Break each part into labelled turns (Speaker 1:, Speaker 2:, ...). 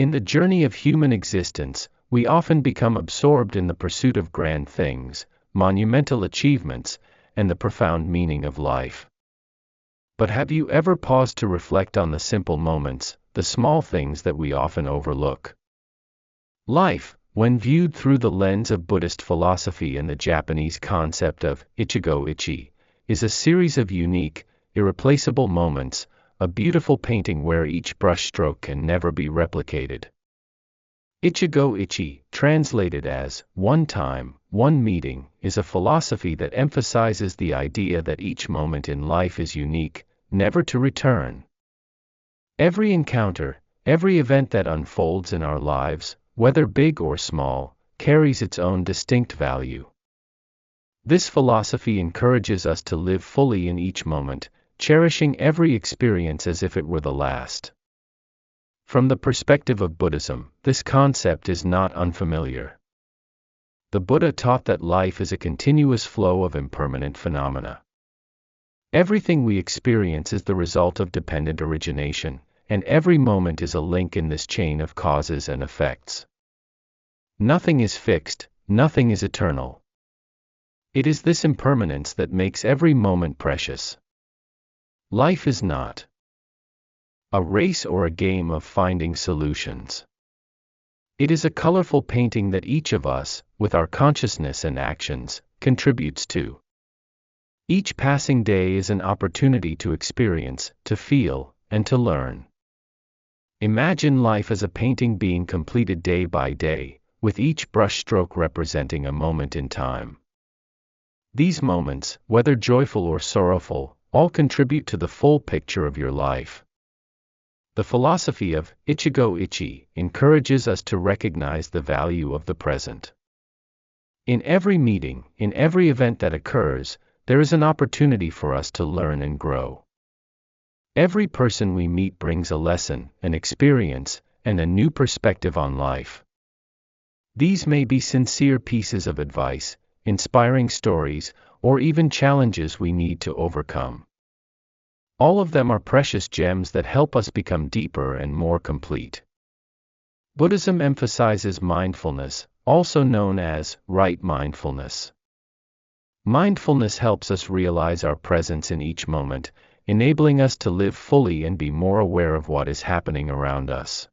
Speaker 1: In the journey of human existence, we often become absorbed in the pursuit of grand things, monumental achievements, and the profound meaning of life. But have you ever paused to reflect on the simple moments, the small things that we often overlook? Life, when viewed through the lens of Buddhist philosophy and the Japanese concept of Ichigo ichi, is a series of unique, irreplaceable moments, a beautiful painting where each brushstroke can never be replicated. Ichigo ichi, translated as one time, one meeting, is a philosophy that emphasizes the idea that each moment in life is unique, never to return. Every encounter, every event that unfolds in our lives, whether big or small, carries its own distinct value. This philosophy encourages us to live fully in each moment, cherishing every experience as if it were the last. From the perspective of Buddhism, this concept is not unfamiliar. The Buddha taught that life is a continuous flow of impermanent phenomena. Everything we experience is the result of dependent origination, and every moment is a link in this chain of causes and effects. Nothing is fixed, nothing is eternal. It is this impermanence that makes every moment precious. Life is not a race or a game of finding solutions. It is a colorful painting that each of us, with our consciousness and actions, contributes to. Each passing day is an opportunity to experience, to feel, and to learn. Imagine life as a painting being completed day by day, with each brushstroke representing a moment in time. These moments, whether joyful or sorrowful, all contribute to the full picture of your life. The philosophy of Ichigo ichi encourages us to recognize the value of the present. In every meeting, in every event that occurs, there is an opportunity for us to learn and grow. Every person we meet brings a lesson, an experience, and a new perspective on life. These may be sincere pieces of advice, inspiring stories, or even challenges we need to overcome. All of them are precious gems that help us become deeper and more complete. Buddhism emphasizes mindfulness, also known as right mindfulness. Mindfulness helps us realize our presence in each moment, enabling us to live fully and be more aware of what is happening around us.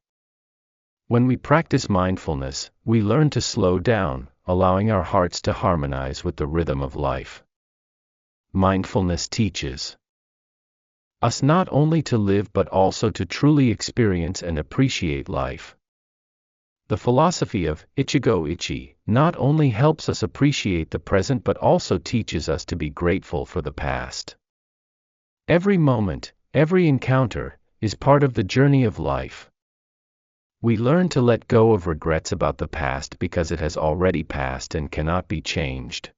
Speaker 1: When we practice mindfulness, we learn to slow down, allowing our hearts to harmonize with the rhythm of life. Mindfulness teaches us not only to live but also to truly experience and appreciate life. The philosophy of Ichigo ichi not only helps us appreciate the present but also teaches us to be grateful for the past. Every moment, every encounter, is part of the journey of life. We learn to let go of regrets about the past because it has already passed and cannot be changed.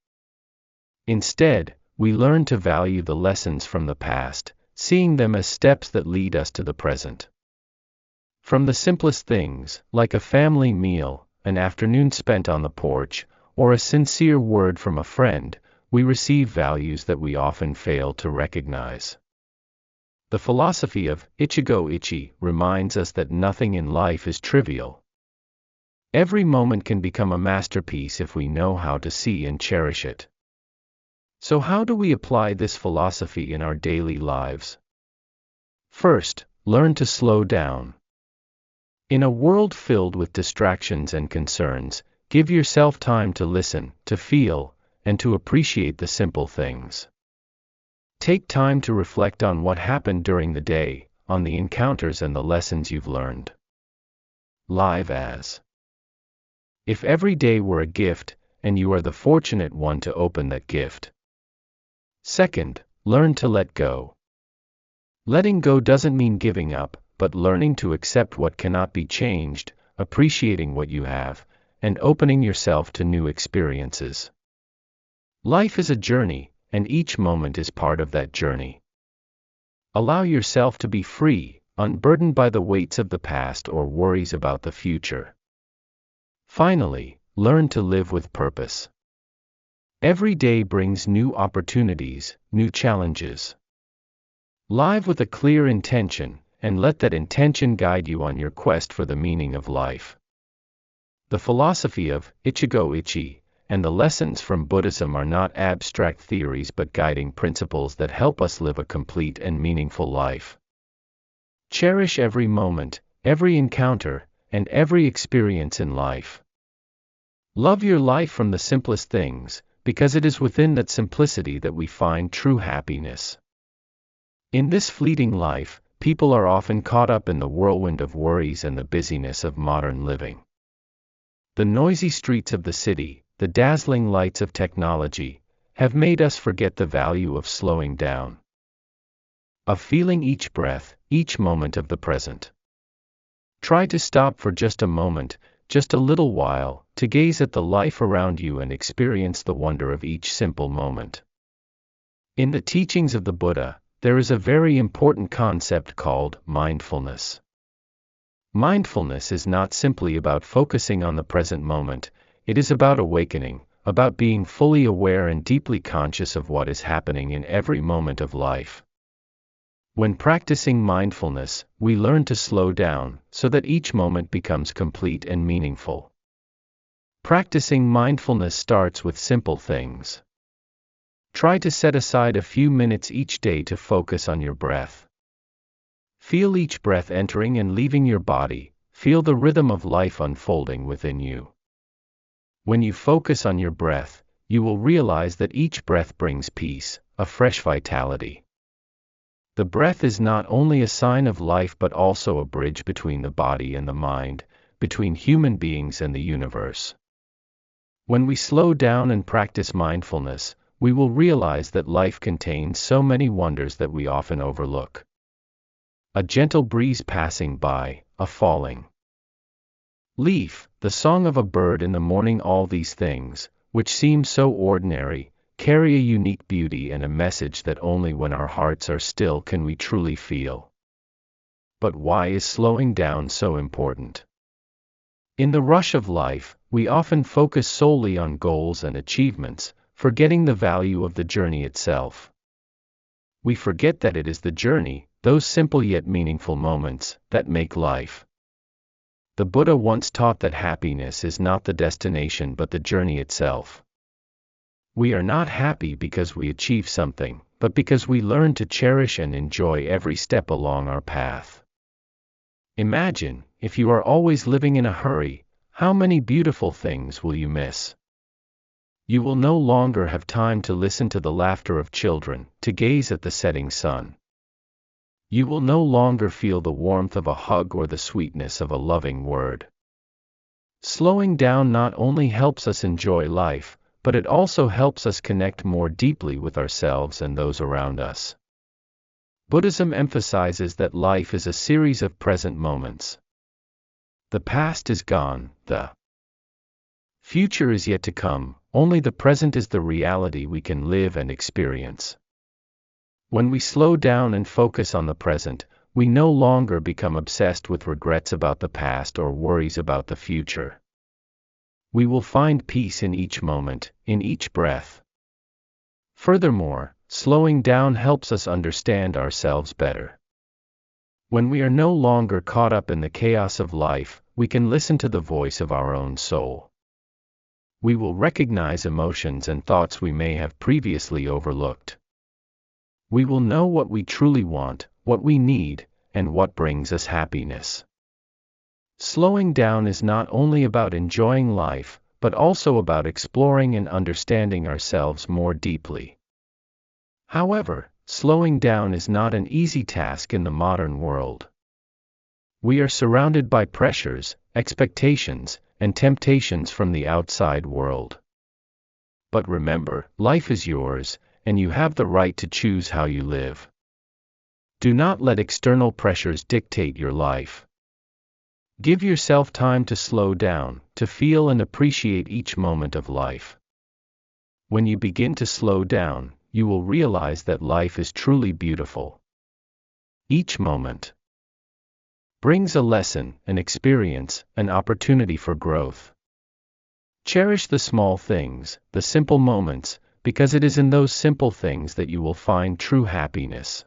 Speaker 1: Instead, we learn to value the lessons from the past, seeing them as steps that lead us to the present. From the simplest things, like a family meal, an afternoon spent on the porch, or a sincere word from a friend, we receive values that we often fail to recognize. The philosophy of Ichigo ichi reminds us that nothing in life is trivial. Every moment can become a masterpiece if we know how to see and cherish it. So how do we apply this philosophy in our daily lives? First, learn to slow down. In a world filled with distractions and concerns, give yourself time to listen, to feel, and to appreciate the simple things. Take time to reflect on what happened during the day, on the encounters and the lessons you've learned. Live as if every day were a gift, and you are the fortunate one to open that gift. Second, learn to let go. Letting go doesn't mean giving up, but learning to accept what cannot be changed, appreciating what you have, and opening yourself to new experiences. Life is a journey, and each moment is part of that journey. Allow yourself to be free, unburdened by the weights of the past or worries about the future. Finally, learn to live with purpose. Every day brings new opportunities, new challenges. Live with a clear intention, and let that intention guide you on your quest for the meaning of life. The philosophy of Ichigo ichi and the lessons from Buddhism are not abstract theories but guiding principles that help us live a complete and meaningful life. Cherish every moment, every encounter, and every experience in life. Love your life from the simplest things, because it is within that simplicity that we find true happiness. In this fleeting life, people are often caught up in the whirlwind of worries and the busyness of modern living. The noisy streets of the city, the dazzling lights of technology, have made us forget the value of slowing down, of feeling each breath, each moment of the present. Try to stop for just a moment, just a little while, to gaze at the life around you and experience the wonder of each simple moment. In the teachings of the Buddha, there is a very important concept called mindfulness. Mindfulness is not simply about focusing on the present moment, it is about awakening, about being fully aware and deeply conscious of what is happening in every moment of life. When practicing mindfulness, we learn to slow down, so that each moment becomes complete and meaningful. Practicing mindfulness starts with simple things. Try to set aside a few minutes each day to focus on your breath. Feel each breath entering and leaving your body, feel the rhythm of life unfolding within you. When you focus on your breath, you will realize that each breath brings peace, a fresh vitality. The breath is not only a sign of life but also a bridge between the body and the mind, between human beings and the universe. When we slow down and practice mindfulness, we will realize that life contains so many wonders that we often overlook. A gentle breeze passing by, a falling leaf, the song of a bird in the morning, all these things, which seem so ordinary, carry a unique beauty and a message that only when our hearts are still can we truly feel. But why is slowing down so important? In the rush of life, we often focus solely on goals and achievements, forgetting the value of the journey itself. We forget that it is the journey, those simple yet meaningful moments, that make life. The Buddha once taught that happiness is not the destination but the journey itself. We are not happy because we achieve something, but because we learn to cherish and enjoy every step along our path. Imagine, if you are always living in a hurry, how many beautiful things will you miss? You will no longer have time to listen to the laughter of children, to gaze at the setting sun. You will no longer feel the warmth of a hug or the sweetness of a loving word. Slowing down not only helps us enjoy life, but it also helps us connect more deeply with ourselves and those around us. Buddhism emphasizes that life is a series of present moments. The past is gone, the future is yet to come, only the present is the reality we can live and experience. When we slow down and focus on the present, we no longer become obsessed with regrets about the past or worries about the future. We will find peace in each moment, in each breath. Furthermore, slowing down helps us understand ourselves better. When we are no longer caught up in the chaos of life, we can listen to the voice of our own soul. We will recognize emotions and thoughts we may have previously overlooked. We will know what we truly want, what we need, and what brings us happiness. Slowing down is not only about enjoying life, but also about exploring and understanding ourselves more deeply. However, slowing down is not an easy task in the modern world. We are surrounded by pressures, expectations, and temptations from the outside world. But remember, life is yours, and you have the right to choose how you live. Do not let external pressures dictate your life. Give yourself time to slow down, to feel and appreciate each moment of life. When you begin to slow down, you will realize that life is truly beautiful. Each moment brings a lesson, an experience, an opportunity for growth. Cherish the small things, the simple moments, because it is in those simple things that you will find true happiness.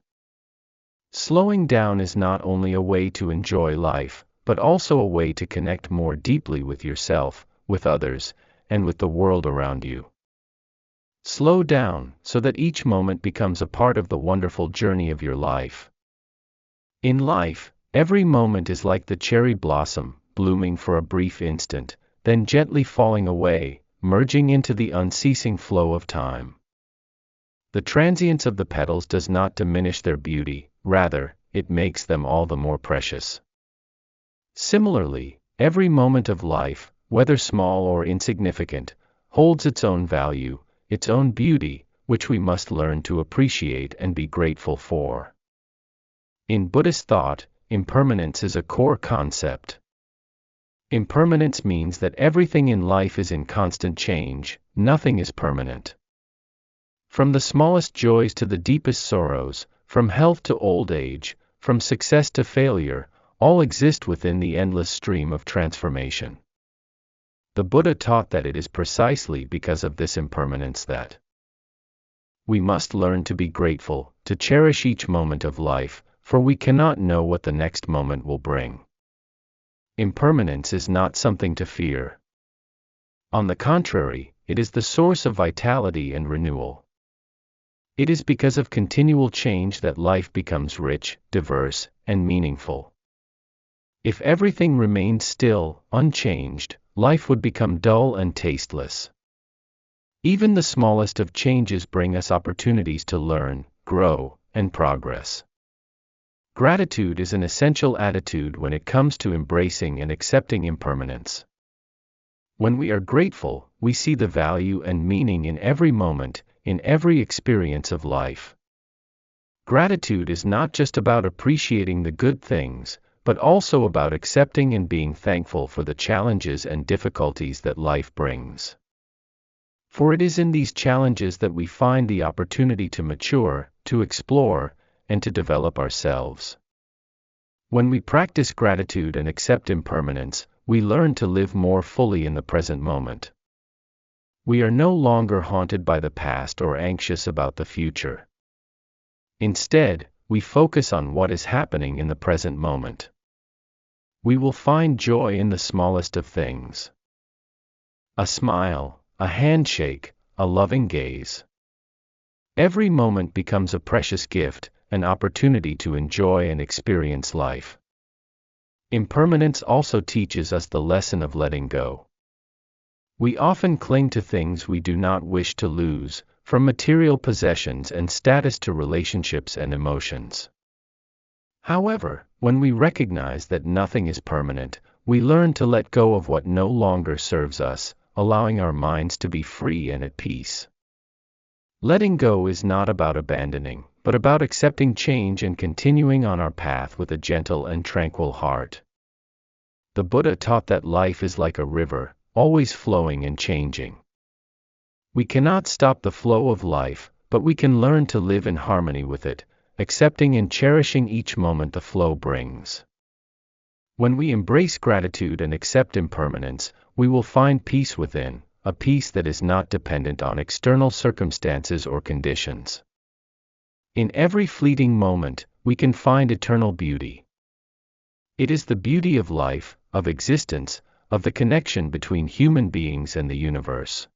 Speaker 1: Slowing down is not only a way to enjoy life, but also a way to connect more deeply with yourself, with others, and with the world around you. Slow down, so that each moment becomes a part of the wonderful journey of your life. In life, every moment is like the cherry blossom, blooming for a brief instant, then gently falling away, merging into the unceasing flow of time. The transience of the petals does not diminish their beauty, rather, it makes them all the more precious. Similarly, every moment of life, whether small or insignificant, holds its own value, its own beauty, which we must learn to appreciate and be grateful for. In Buddhist thought, impermanence is a core concept. Impermanence means that everything in life is in constant change, nothing is permanent. From the smallest joys to the deepest sorrows, from health to old age, from success to failure, all exist within the endless stream of transformation. The Buddha taught that it is precisely because of this impermanence that we must learn to be grateful, to cherish each moment of life, for we cannot know what the next moment will bring. Impermanence is not something to fear. On the contrary, it is the source of vitality and renewal. It is because of continual change that life becomes rich, diverse, and meaningful. If everything remained still, unchanged, life would become dull and tasteless. Even the smallest of changes bring us opportunities to learn, grow, and progress. Gratitude is an essential attitude when it comes to embracing and accepting impermanence. When we are grateful, we see the value and meaning in every moment, in every experience of life. Gratitude is not just about appreciating the good things, but also about accepting and being thankful for the challenges and difficulties that life brings. For it is in these challenges that we find the opportunity to mature, to explore, and to develop ourselves. When we practice gratitude and accept impermanence, we learn to live more fully in the present moment. We are no longer haunted by the past or anxious about the future. Instead, we focus on what is happening in the present moment. We will find joy in the smallest of things. A smile, a handshake, a loving gaze. Every moment becomes a precious gift, an opportunity to enjoy and experience life. Impermanence also teaches us the lesson of letting go. We often cling to things we do not wish to lose, from material possessions and status to relationships and emotions. However, when we recognize that nothing is permanent, we learn to let go of what no longer serves us, allowing our minds to be free and at peace. Letting go is not about abandoning, but about accepting change and continuing on our path with a gentle and tranquil heart. The Buddha taught that life is like a river, always flowing and changing. We cannot stop the flow of life, but we can learn to live in harmony with it, accepting and cherishing each moment the flow brings. When we embrace gratitude and accept impermanence, we will find peace within, a peace that is not dependent on external circumstances or conditions. In every fleeting moment, we can find eternal beauty. It is the beauty of life, of existence, of the connection between human beings and the universe.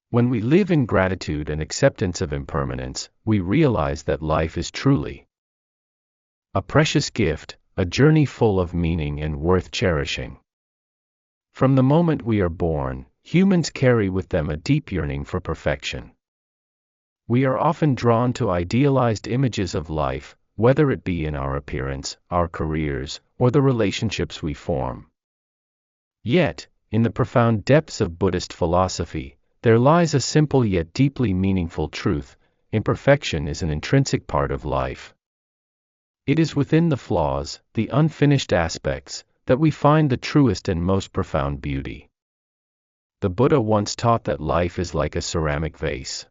Speaker 1: When we live in gratitude and acceptance of impermanence, we realize that life is truly a precious gift, a journey full of meaning and worth cherishing. From the moment we are born, humans carry with them a deep yearning for perfection. We are often drawn to idealized images of life, whether it be in our appearance, our careers, or the relationships we form. Yet, in the profound depths of Buddhist philosophy, there lies a simple yet deeply meaningful truth: imperfection is an intrinsic part of life. It is within the flaws, the unfinished aspects, that we find the truest and most profound beauty. The Buddha once taught that life is like a ceramic vase.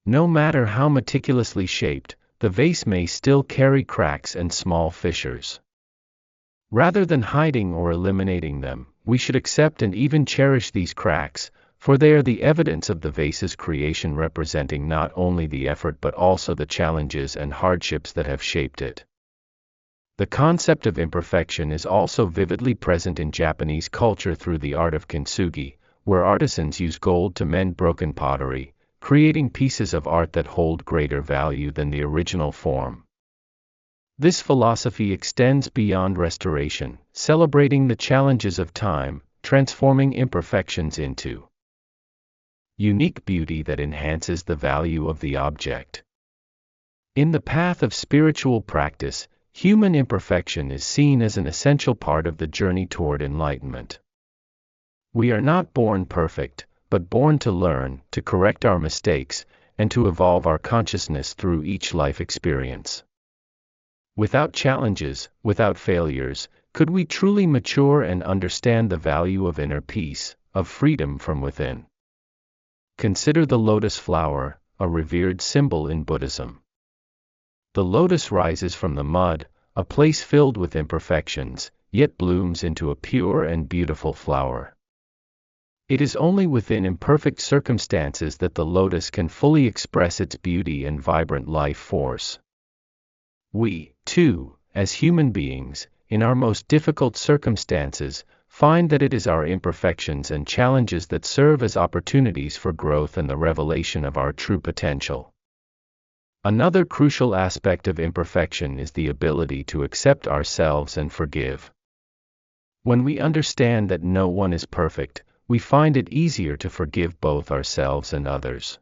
Speaker 1: No matter how meticulously shaped, the vase may still carry cracks and small fissures. Rather than hiding or eliminating them, we should accept and even cherish these cracks, for they are the evidence of the vase's creation, representing not only the effort but also the challenges and hardships that have shaped it. The concept of imperfection is also vividly present in Japanese culture through the art of kintsugi, where artisans use gold to mend broken pottery, creating pieces of art that hold greater value than the original form. This philosophy extends beyond restoration, celebrating the challenges of time, transforming imperfections into unique beauty that enhances the value of the object. In the path of spiritual practice, human imperfection is seen as an essential part of the journey toward enlightenment. We are not born perfect, but born to learn, to correct our mistakes, and to evolve our consciousness through each life experience. Without challenges, without failures, could we truly mature and understand the value of inner peace, of freedom from within? Consider the lotus flower, a revered symbol in Buddhism. The lotus rises from the mud, a place filled with imperfections, yet blooms into a pure and beautiful flower. It is only within imperfect circumstances that the lotus can fully express its beauty and vibrant life force. We, too, as human beings, in our most difficult circumstances, find that it is our imperfections and challenges that serve as opportunities for growth and the revelation of our true potential. Another crucial aspect of imperfection is the ability to accept ourselves and forgive. When we understand that no one is perfect, we find it easier to forgive both ourselves and others.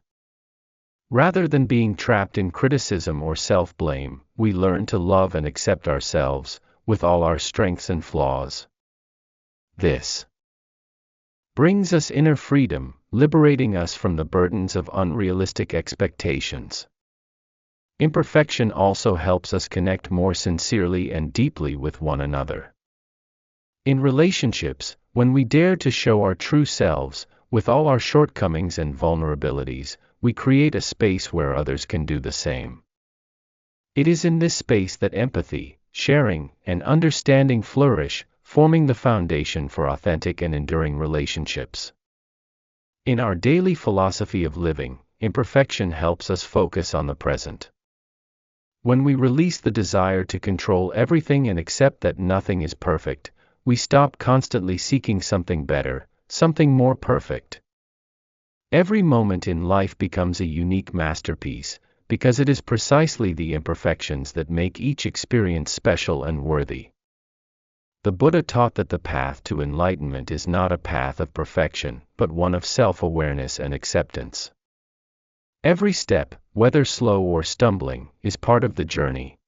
Speaker 1: Rather than being trapped in criticism or self-blame, we learn to love and accept ourselves, with all our strengths and flaws. This brings us inner freedom, liberating us from the burdens of unrealistic expectations. Imperfection also helps us connect more sincerely and deeply with one another. In relationships, when we dare to show our true selves, with all our shortcomings and vulnerabilities, we create a space where others can do the same. It is in this space that empathy, sharing, and understanding flourish, forming the foundation for authentic and enduring relationships. In our daily philosophy of living, imperfection helps us focus on the present. When we release the desire to control everything and accept that nothing is perfect, we stop constantly seeking something better, something more perfect. Every moment in life becomes a unique masterpiece, because it is precisely the imperfections that make each experience special and worthy. The Buddha taught that the path to enlightenment is not a path of perfection, but one of self-awareness and acceptance. Every step, whether slow or stumbling, is part of the journey.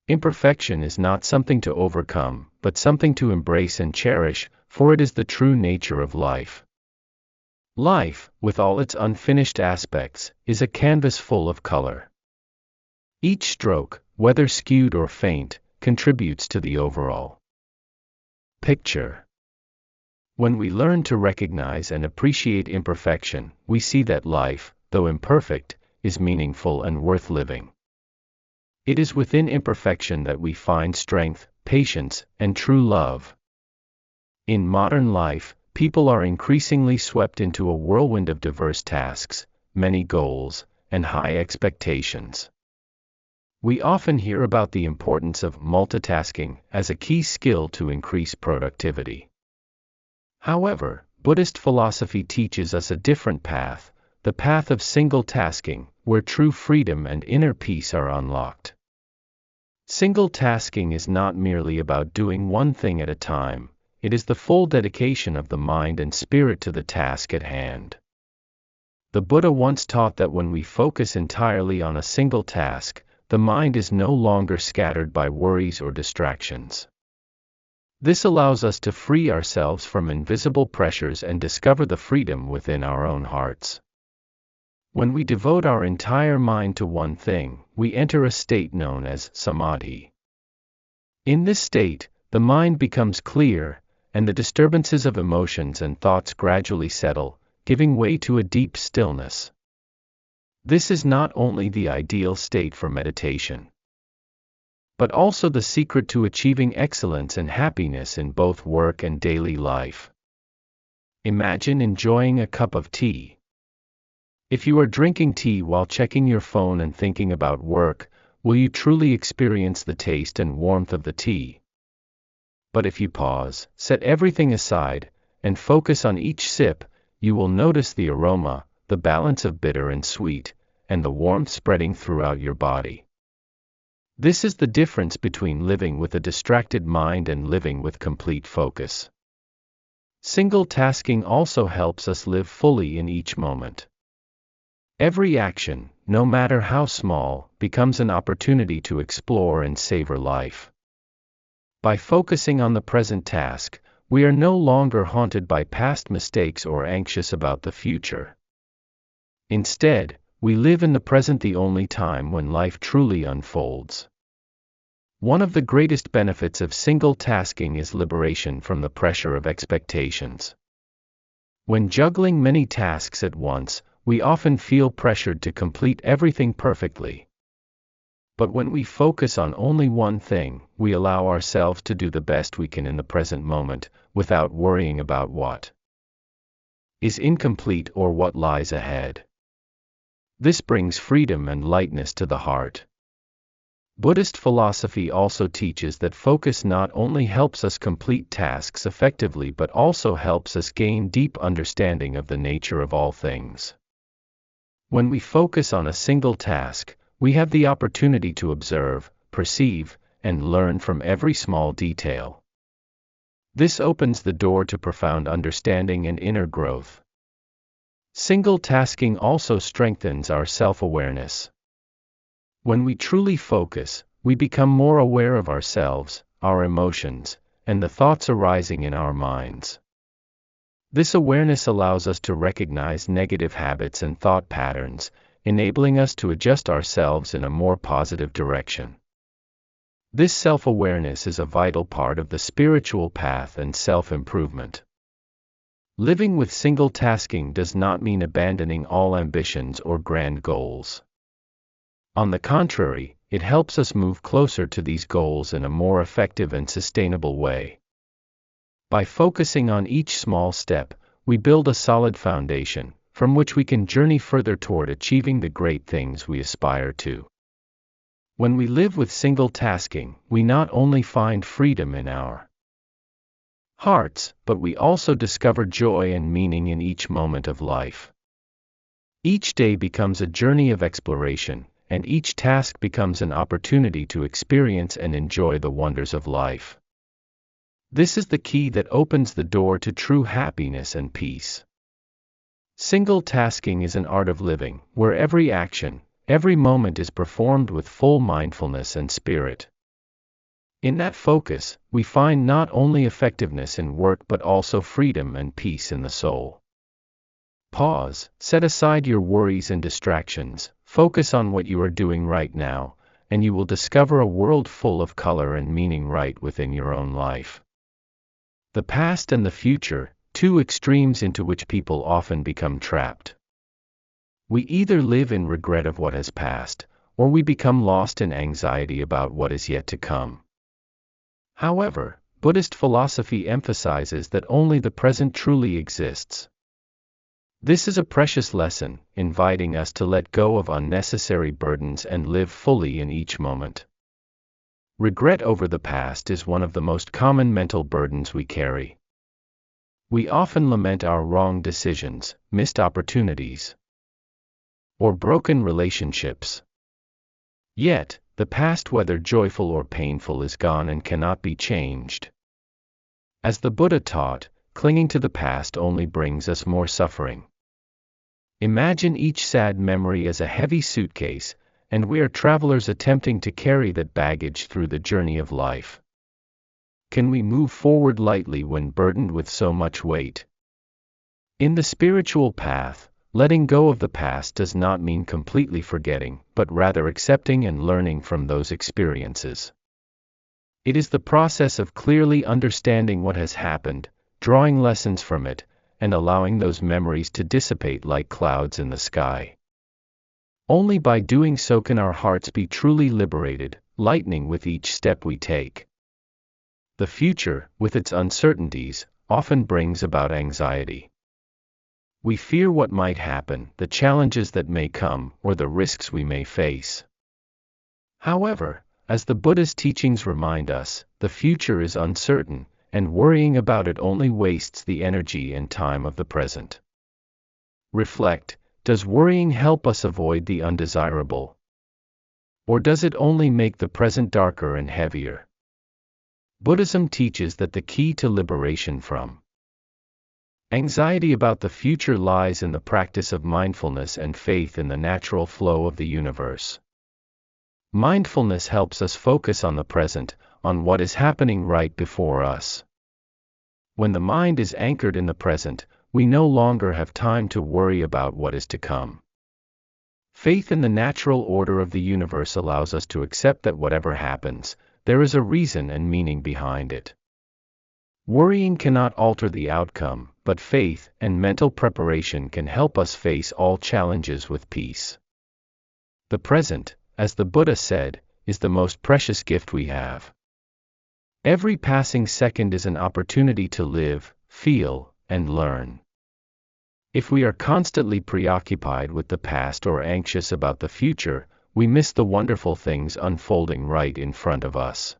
Speaker 1: Imperfection is not something to overcome, but something to embrace and cherish, for it is the true nature of life. Life, with all its unfinished aspects, is a canvas full of color. Each stroke, whether skewed or faint, contributes to the overall picture. When we learn to recognize and appreciate imperfection, we see that life, though imperfect, is meaningful and worth living. It is within imperfection that we find strength, patience, and true love. In modern life, people are increasingly swept into a whirlwind of diverse tasks, many goals, and high expectations. We often hear about the importance of multitasking as a key skill to increase productivity. However, Buddhist philosophy teaches us a different path, the path of single tasking, where true freedom and inner peace are unlocked. Single tasking is not merely about doing one thing at a time, it is the full dedication of the mind and spirit to the task at hand. The Buddha once taught that when we focus entirely on a single task, the mind is no longer scattered by worries or distractions. This allows us to free ourselves from invisible pressures and discover the freedom within our own hearts. When we devote our entire mind to one thing, we enter a state known as samadhi. In this state, the mind becomes clear, and the disturbances of emotions and thoughts gradually settle, giving way to a deep stillness. This is not only the ideal state for meditation, but also the secret to achieving excellence and happiness in both work and daily life. Imagine enjoying a cup of tea. If you are drinking tea while checking your phone and thinking about work, will you truly experience the taste and warmth of the tea? But if you pause, set everything aside, and focus on each sip, you will notice the aroma, the balance of bitter and sweet, and the warmth spreading throughout your body. This is the difference between living with a distracted mind and living with complete focus. Single tasking also helps us live fully in each moment. Every action, no matter how small, becomes an opportunity to explore and savor life. By focusing on the present task, we are no longer haunted by past mistakes or anxious about the future. Instead, we live in the present, the only time when life truly unfolds. One of the greatest benefits of single tasking is liberation from the pressure of expectations. When juggling many tasks at once, we often feel pressured to complete everything perfectly. But when we focus on only one thing, we allow ourselves to do the best we can in the present moment, without worrying about what is incomplete or what lies ahead. This brings freedom and lightness to the heart. Buddhist philosophy also teaches that focus not only helps us complete tasks effectively but also helps us gain deep understanding of the nature of all things. When we focus on a single task, we have the opportunity to observe, perceive, and learn from every small detail. This opens the door to profound understanding and inner growth. Single tasking also strengthens our self-awareness. When we truly focus, we become more aware of ourselves, our emotions, and the thoughts arising in our minds. This awareness allows us to recognize negative habits and thought patterns, enabling us to adjust ourselves in a more positive direction. This self-awareness is a vital part of the spiritual path and self-improvement. Living with single tasking does not mean abandoning all ambitions or grand goals. On the contrary, it helps us move closer to these goals in a more effective and sustainable way. By focusing on each small step, we build a solid foundation, from which we can journey further toward achieving the great things we aspire to. When we live with single tasking, we not only find freedom in our hearts, but we also discover joy and meaning in each moment of life. Each day becomes a journey of exploration, and each task becomes an opportunity to experience and enjoy the wonders of life. This is the key that opens the door to true happiness and peace. Single tasking is an art of living, where every action, every moment is performed with full mindfulness and spirit. In that focus, we find not only effectiveness in work but also freedom and peace in the soul. Pause, set aside your worries and distractions, focus on what you are doing right now, and you will discover a world full of color and meaning right within your own life. The past and the future, two extremes into which people often become trapped. We either live in regret of what has passed, or we become lost in anxiety about what is yet to come. However, Buddhist philosophy emphasizes that only the present truly exists. This is a precious lesson, inviting us to let go of unnecessary burdens and live fully in each moment. Regret over the past is one of the most common mental burdens we carry. We often lament our wrong decisions, missed opportunities, or broken relationships. Yet, the past, whether joyful or painful, is gone and cannot be changed. As the Buddha taught, clinging to the past only brings us more suffering. Imagine each sad memory as a heavy suitcase, and we are travelers attempting to carry that baggage through the journey of life. Can we move forward lightly when burdened with so much weight? In the spiritual path, letting go of the past does not mean completely forgetting, but rather accepting and learning from those experiences. It is the process of clearly understanding what has happened, drawing lessons from it, and allowing those memories to dissipate like clouds in the sky. Only by doing so can our hearts be truly liberated, lightening with each step we take. The future, with its uncertainties, often brings about anxiety. We fear what might happen, the challenges that may come, or the risks we may face. However, as the Buddha's teachings remind us, the future is uncertain, and worrying about it only wastes the energy and time of the present. Reflect, does worrying help us avoid the undesirable? Or does it only make the present darker and heavier? Buddhism teaches that the key to liberation from anxiety about the future lies in the practice of mindfulness and faith in the natural flow of the universe. Mindfulness helps us focus on the present, on what is happening right before us. When the mind is anchored in the present, we no longer have time to worry about what is to come. Faith in the natural order of the universe allows us to accept that whatever happens, there is a reason and meaning behind it. Worrying cannot alter the outcome, but faith and mental preparation can help us face all challenges with peace. The present, as the Buddha said, is the most precious gift we have. Every passing second is an opportunity to live, feel, and learn. If we are constantly preoccupied with the past or anxious about the future, we miss the wonderful things unfolding right in front of us.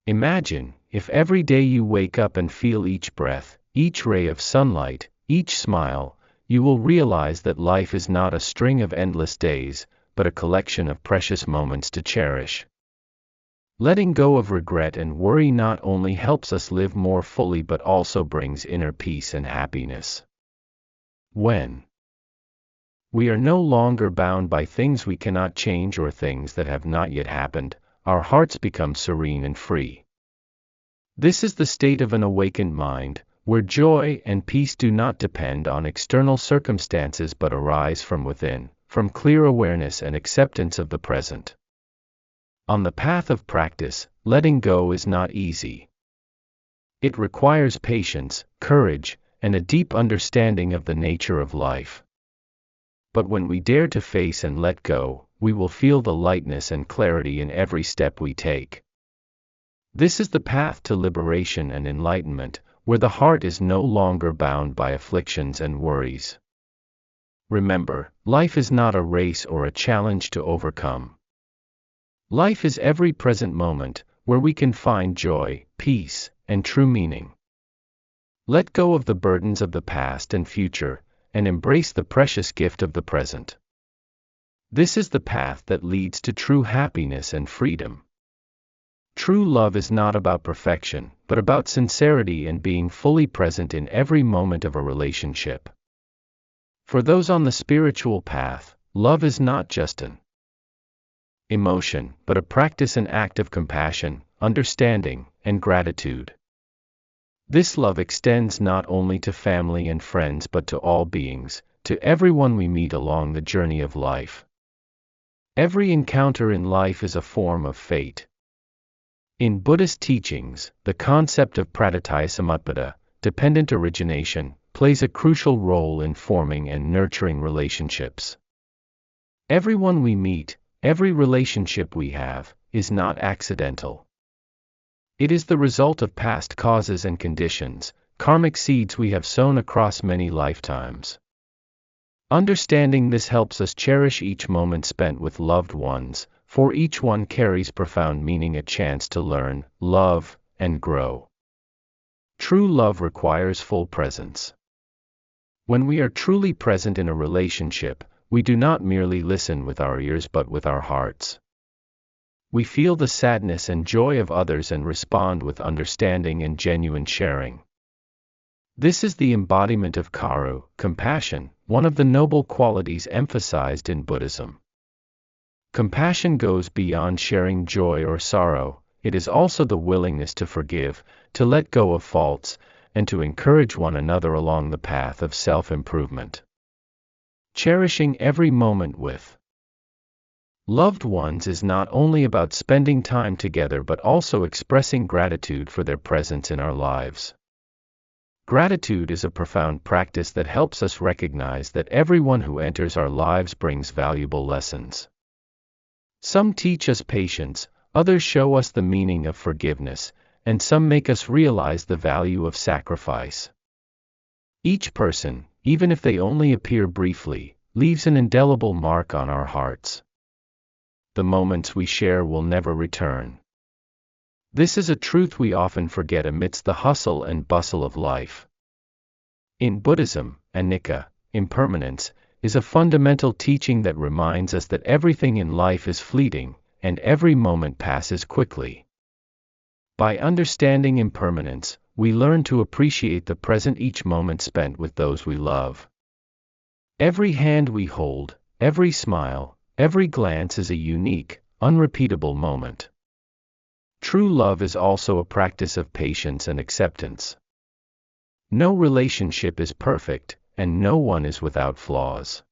Speaker 1: Imagine, if every day you wake up and feel each breath, each ray of sunlight, each smile, you will realize that life is not a string of endless days, but a collection of precious moments to cherish. Letting go of regret and worry not only helps us live more fully but also brings inner peace and happiness. When we are no longer bound by things we cannot change or things that have not yet happened, our hearts become serene and free. This is the state of an awakened mind, where joy and peace do not depend on external circumstances but arise from within, from clear awareness and acceptance of the present. On the path of practice, letting go is not easy. It requires patience, courage, and a deep understanding of the nature of life. But when we dare to face and let go, we will feel the lightness and clarity in every step we take. This is the path to liberation and enlightenment, where the heart is no longer bound by afflictions and worries. Remember, life is not a race or a challenge to overcome. Life is every present moment, where we can find joy, peace, and true meaning. Let go of the burdens of the past and future, and embrace the precious gift of the present. This is the path that leads to true happiness and freedom. True love is not about perfection, but about sincerity and being fully present in every moment of a relationship. For those on the spiritual path, love is not just an emotion, but a practice and act of compassion, understanding, and gratitude. This love extends not only to family and friends but to all beings, to everyone we meet along the journey of life. Every encounter in life is a form of fate. In Buddhist teachings, the concept of pratityasamutpata, dependent origination, plays a crucial role in forming and nurturing relationships. Everyone we meet, every relationship we have, is not accidental. It is the result of past causes and conditions, karmic seeds we have sown across many lifetimes. Understanding this helps us cherish each moment spent with loved ones, for each one carries profound meaning, a chance to learn, love, and grow. True love requires full presence. When we are truly present in a relationship, we do not merely listen with our ears but with our hearts. We feel the sadness and joy of others and respond with understanding and genuine sharing. This is the embodiment of karu, compassion, one of the noble qualities emphasized in Buddhism. Compassion goes beyond sharing joy or sorrow. It is also the willingness to forgive, to let go of faults, and to encourage one another along the path of self-improvement. Cherishing every moment with loved ones is not only about spending time together but also expressing gratitude for their presence in our lives. Gratitude is a profound practice that helps us recognize that everyone who enters our lives brings valuable lessons. Some teach us patience, others show us the meaning of forgiveness, and some make us realize the value of sacrifice. Each person, even if they only appear briefly, leaves an indelible mark on our hearts. The moments we share will never return. This is a truth we often forget amidst the hustle and bustle of life. In Buddhism, anicca, impermanence, is a fundamental teaching that reminds us that everything in life is fleeting, and every moment passes quickly. By understanding impermanence, we learn to appreciate the present, each moment spent with those we love. Every hand we hold, every smile, every glance is a unique, unrepeatable moment. True love is also a practice of patience and acceptance. No relationship is perfect, and no one is without flaws.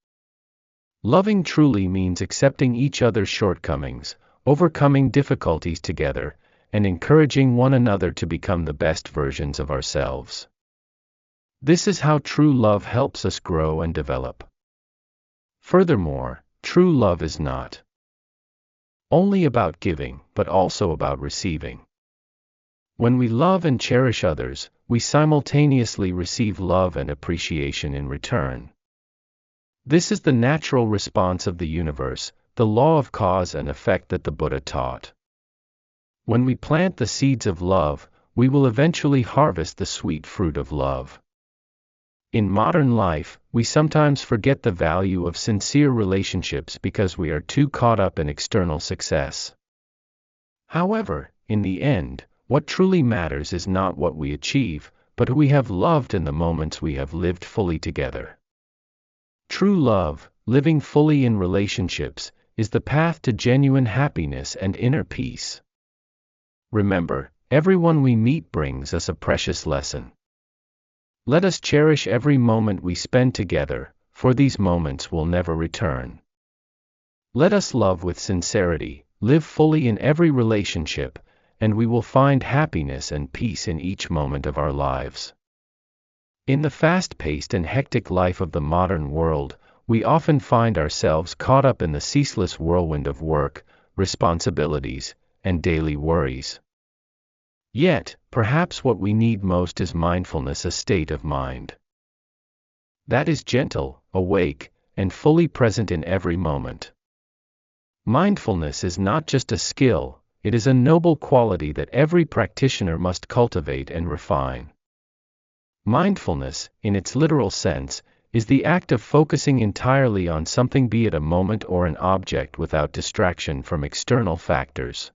Speaker 1: Loving truly means accepting each other's shortcomings, overcoming difficulties together, and encouraging one another to become the best versions of ourselves. This is how true love helps us grow and develop. Furthermore, true love is not only about giving, but also about receiving. When we love and cherish others, we simultaneously receive love and appreciation in return. This is the natural response of the universe, the law of cause and effect that the Buddha taught. When we plant the seeds of love, we will eventually harvest the sweet fruit of love. In modern life, we sometimes forget the value of sincere relationships because we are too caught up in external success. However, in the end, what truly matters is not what we achieve, but who we have loved and the moments we have lived fully together. True love, living fully in relationships, is the path to genuine happiness and inner peace. Remember, everyone we meet brings us a precious lesson. Let us cherish every moment we spend together, for these moments will never return. Let us love with sincerity, live fully in every relationship, and we will find happiness and peace in each moment of our lives. In the fast-paced and hectic life of the modern world, we often find ourselves caught up in the ceaseless whirlwind of work, responsibilities, and daily worries. Yet, perhaps what we need most is mindfulness, a state of mind that is gentle, awake, and fully present in every moment. Mindfulness is not just a skill, it is a noble quality that every practitioner must cultivate and refine. Mindfulness, in its literal sense, is the act of focusing entirely on something, be it a moment or an object, without distraction from external factors.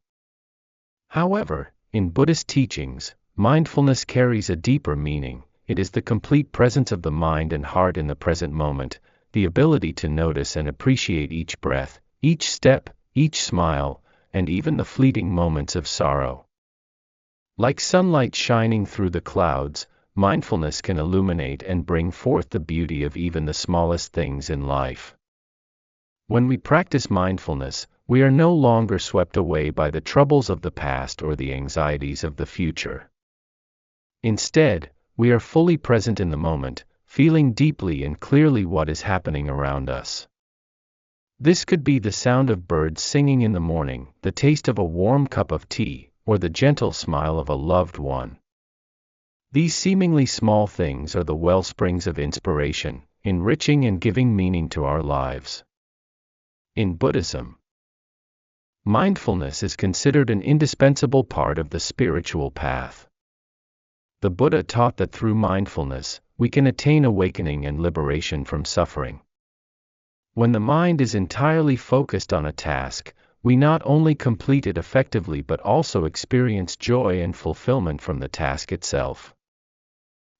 Speaker 1: However, in Buddhist teachings, mindfulness carries a deeper meaning. It is the complete presence of the mind and heart in the present moment, the ability to notice and appreciate each breath, each step, each smile, and even the fleeting moments of sorrow. Like sunlight shining through the clouds, mindfulness can illuminate and bring forth the beauty of even the smallest things in life. When we practice mindfulness, we are no longer swept away by the troubles of the past or the anxieties of the future. Instead, we are fully present in the moment, feeling deeply and clearly what is happening around us. This could be the sound of birds singing in the morning, the taste of a warm cup of tea, or the gentle smile of a loved one. These seemingly small things are the wellsprings of inspiration, enriching and giving meaning to our lives. In Buddhism, mindfulness is considered an indispensable part of the spiritual path. The Buddha taught that through mindfulness, we can attain awakening and liberation from suffering. When the mind is entirely focused on a task, we not only complete it effectively but also experience joy and fulfillment from the task itself.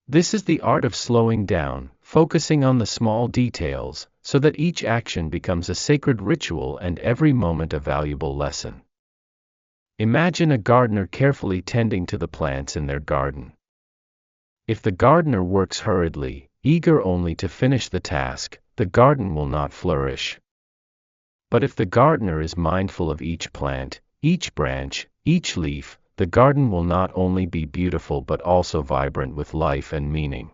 Speaker 1: This is the art of slowing down, focusing on the small details, so that each action becomes a sacred ritual and every moment a valuable lesson. Imagine a gardener carefully tending to the plants in their garden. If the gardener works hurriedly, eager only to finish the task, the garden will not flourish. But if the gardener is mindful of each plant, each branch, each leaf, the garden will not only be beautiful but also vibrant with life and meaning.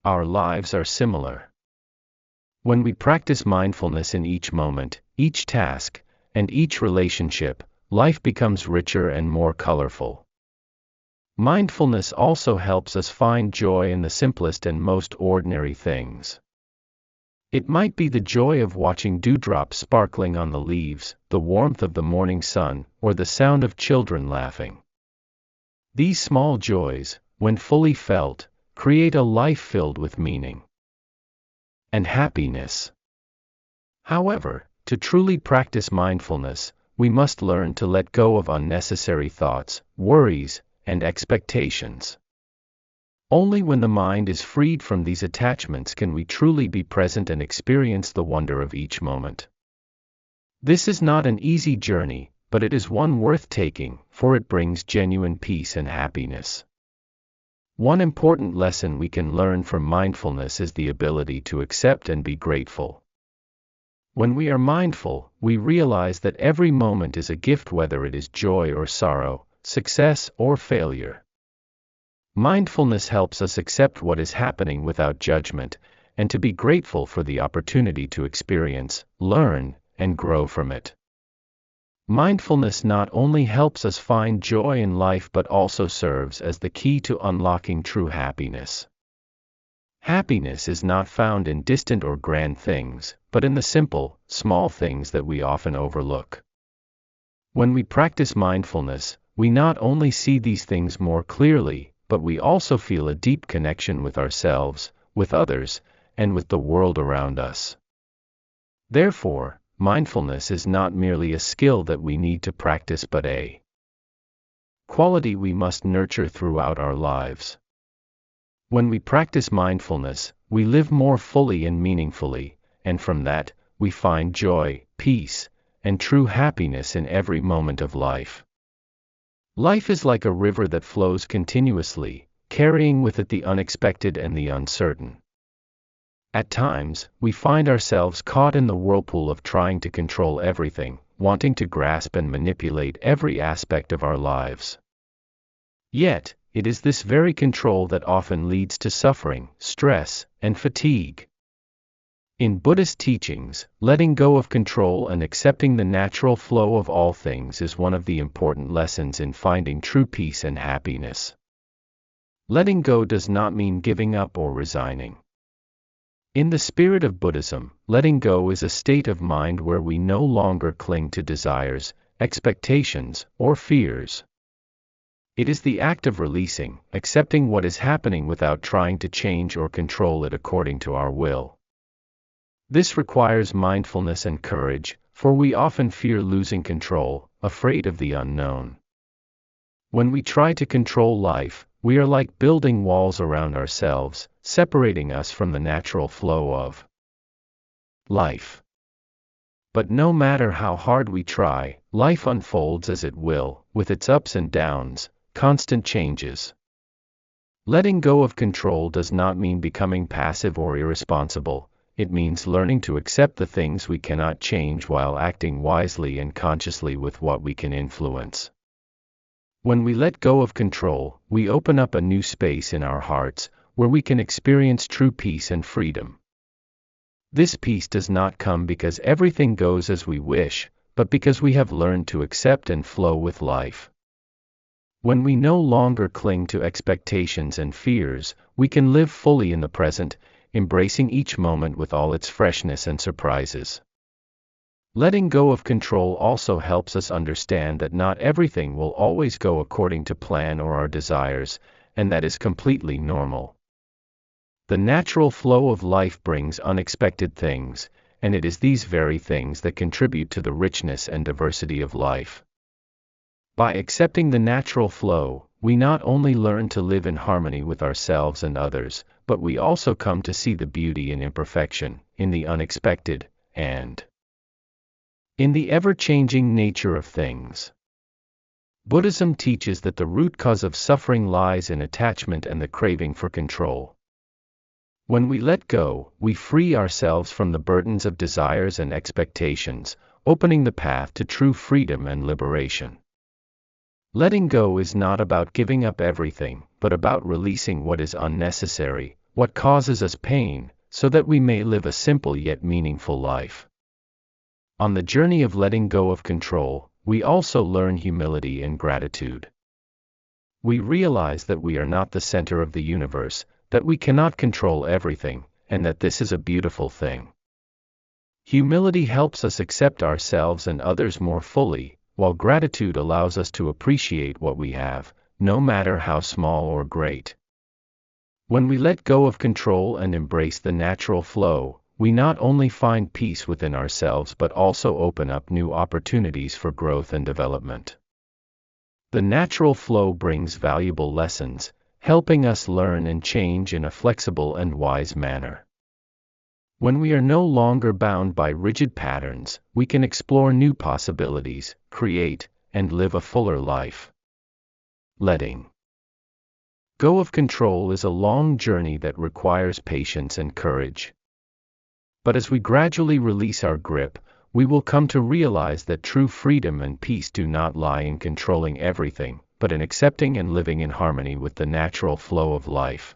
Speaker 1: Our lives are similar. When we practice mindfulness in each moment, each task, and each relationship, life becomes richer and more colorful. Mindfulness also helps us find joy in the simplest and most ordinary things. It might be the joy of watching dewdrops sparkling on the leaves, the warmth of the morning sun, or the sound of children laughing. These small joys, when fully felt, create a life filled with meaning and happiness. However, to truly practice mindfulness, we must learn to let go of unnecessary thoughts, worries, and expectations. Only when the mind is freed from these attachments can we truly be present and experience the wonder of each moment. This is not an easy journey, but it is one worth taking, for it brings genuine peace and happiness. One important lesson we can learn from mindfulness is the ability to accept and be grateful. When we are mindful, we realize that every moment is a gift, whether it is joy or sorrow, success or failure. Mindfulness helps us accept what is happening without judgment, and to be grateful for the opportunity to experience, learn, and grow from it. Mindfulness not only helps us find joy in life but also serves as the key to unlocking true happiness. Happiness is not found in distant or grand things, but in the simple, small things that we often overlook. When we practice mindfulness, we not only see these things more clearly, but we also feel a deep connection with ourselves, with others, and with the world around us. Therefore, mindfulness is not merely a skill that we need to practice but a quality we must nurture throughout our lives. When we practice mindfulness, we live more fully and meaningfully, and from that, we find joy, peace, and true happiness in every moment of life. Life is like a river that flows continuously, carrying with it the unexpected and the uncertain. At times, we find ourselves caught in the whirlpool of trying to control everything, wanting to grasp and manipulate every aspect of our lives. Yet, it is this very control that often leads to suffering, stress, and fatigue. In Buddhist teachings, letting go of control and accepting the natural flow of all things is one of the important lessons in finding true peace and happiness. Letting go does not mean giving up or resigning. In the spirit of Buddhism, letting go is a state of mind where we no longer cling to desires, expectations, or fears. It is the act of releasing, accepting what is happening without trying to change or control it according to our will. This requires mindfulness and courage, for we often fear losing control, afraid of the unknown. When we try to control life, we are like building walls around ourselves, separating us from the natural flow of life. But no matter how hard we try, life unfolds as it will, with its ups and downs, constant changes. Letting go of control does not mean becoming passive or irresponsible. It means learning to accept the things we cannot change while acting wisely and consciously with what we can influence. When we let go of control, we open up a new space in our hearts, where we can experience true peace and freedom. This peace does not come because everything goes as we wish, but because we have learned to accept and flow with life. When we no longer cling to expectations and fears, we can live fully in the present, embracing each moment with all its freshness and surprises. Letting go of control also helps us understand that not everything will always go according to plan or our desires, and that is completely normal. The natural flow of life brings unexpected things, and it is these very things that contribute to the richness and diversity of life. By accepting the natural flow, we not only learn to live in harmony with ourselves and others, but we also come to see the beauty in imperfection, in the unexpected, and in the ever-changing nature of things. Buddhism teaches that the root cause of suffering lies in attachment and the craving for control. When we let go, we free ourselves from the burdens of desires and expectations, opening the path to true freedom and liberation. Letting go is not about giving up everything, but about releasing what is unnecessary, what causes us pain, so that we may live a simple yet meaningful life. On the journey of letting go of control, we also learn humility and gratitude. We realize that we are not the center of the universe, that we cannot control everything, and that this is a beautiful thing. Humility helps us accept ourselves and others more fully, while gratitude allows us to appreciate what we have, no matter how small or great. When we let go of control and embrace the natural flow, we not only find peace within ourselves but also open up new opportunities for growth and development. The natural flow brings valuable lessons, helping us learn and change in a flexible and wise manner. When we are no longer bound by rigid patterns, we can explore new possibilities, create, and live a fuller life. Letting go of control is a long journey that requires patience and courage. But as we gradually release our grip, we will come to realize that true freedom and peace do not lie in controlling everything, but in accepting and living in harmony with the natural flow of life.